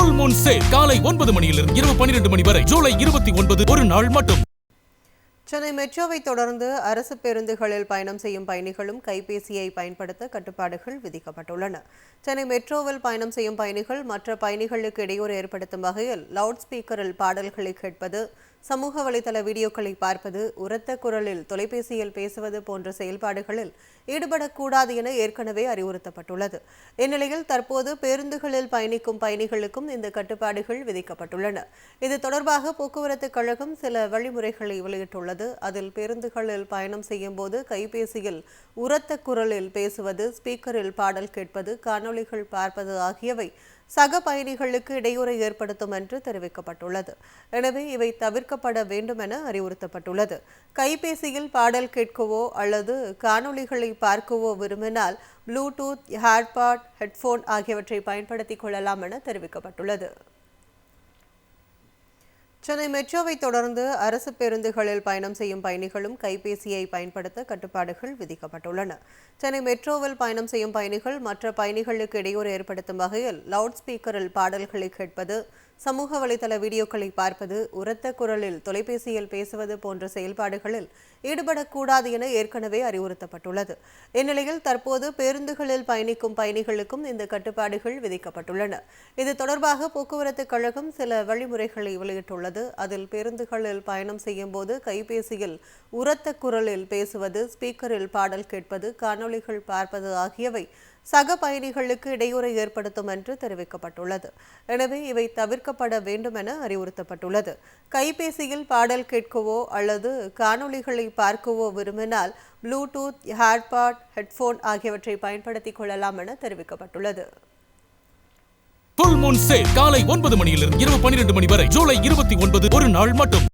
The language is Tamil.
ஃபுல் மூன் சேல் காலை 9 மணியிலிருந்து இரவு 12 மணி வரை ஜூலை 29 ஒரு நாள் மட்டும். சென்னை மெட்ரோவை தொடர்ந்து அரசு பேருந்துகளில் பயணம் செய்யும் பயணிகளும் கைபேசியை பயன்படுத்த கட்டுப்பாடுகள் விதிக்கப்பட்டுள்ளன. சென்னை மெட்ரோவில் பயணம் செய்யும் பயணிகள் மற்ற பயணிகளுக்கு இடையூறு ஏற்படுத்தும் வகையில் லவுட் ஸ்பீக்கரில் பாடல்களை கேட்பது, சமூக வலைதள வீடியோக்களை பார்ப்பது, உரத்த குரலில் தொலைபேசியில் பேசுவது போன்ற செயல்பாடுகளில் ஈடுபடக்கூடாது என ஏற்கனவே அறிவுறுத்தப்பட்டுள்ளது. இந்நிலையில் தற்போது பேருந்துகளில் பயணிக்கும் பயணிகளுக்கும் இந்த கட்டுப்பாடுகள் விதிக்கப்பட்டுள்ளன. இது தொடர்பாக போக்குவரத்து கழகம் சில வழிமுறைகளை வெளியிட்டுள்ளது. அதில் பேருந்துகளில் பயணம் செய்யும் போது கைபேசியில் உரத்த குரலில் பேசுவது, ஸ்பீக்கரில் பாடல் கேட்பது, காணொலிகள் பார்ப்பது ஆகியவை சக பயணிகளுக்கு இடையூறை ஏற்படுத்தும் என்று தெரிவிக்கப்பட்டுள்ளது. எனவே இவை தவிர்க்கப்பட வேண்டும் என அறிவுறுத்தப்பட்டுள்ளது. கைபேசியில் பாடல் கேட்கவோ அல்லது காணொலிகளை பார்க்கவோ விரும்பினால் ப்ளூடூத், ஹேட்பாட், ஹெட்போன் ஆகியவற்றை பயன்படுத்திக் கொள்ளலாம் என தெரிவிக்கப்பட்டுள்ளது. சென்னை மெட்ரோவை தொடர்ந்து அரசு பேருந்துகளில் பயணம் செய்யும் பயணிகளும் கைபேசியை பயன்படுத்த கட்டுப்பாடுகள் விதிக்கப்பட்டுள்ளன. சென்னை மெட்ரோவில் பயணம் செய்யும் பயணிகள் மற்ற பயணிகளுக்கு இடையூறு ஏற்படுத்தும் வகையில் லவுட் ஸ்பீக்கரில் பாடல்களை கேட்பது, சமூக வலைதள வீடியோக்களை பார்ப்பது, உரத்த குரலில் தொலைபேசியில் பேசுவது போன்ற செயல்பாடுகளில் ஈடுபடக்கூடாது என ஏற்கனவே அறிவுறுத்தப்பட்டுள்ளது. இந்நிலையில் தற்போது பேருந்துகளில் பயணிக்கும் பயணிகளுக்கும் இந்த கட்டுப்பாடுகள் விதிக்கப்பட்டுள்ளன. இது தொடர்பாக போக்குவரத்து கழகம் சில வழிமுறைகளை வெளியிட்டுள்ளது. அதில் பேருந்துகளில் பயணம் செய்யும் போது கைபேசியில் உரத்த குரலில் பேசுவது, ஸ்பீக்கரில் பாடல் கேட்பது, காணொலிகள் பார்ப்பது ஆகியவை சக பயணிகளுக்கு இடையூறை ஏற்படுத்தும் என்று தெரிவிக்கப்பட்டுள்ளது. எனவே இவை தவிர்க்கப்பட வேண்டும் என அறிவுறுத்தப்பட்டுள்ளது. கைபேசியில் பாடல் கேட்கவோ அல்லது காணொலிகளை பார்க்கவோ விரும்பினால் ப்ளூடூத், ஹேட்பாட், ஹெட்போன் ஆகியவற்றை பயன்படுத்திக் கொள்ளலாம் என தெரிவிக்கப்பட்டுள்ளது. ஃபுல் மூன் சேல் காலை 9 மணியிலிருந்து இரவு 12 மணி வரை ஜூலை 29 ஒரு நாள் மட்டும்.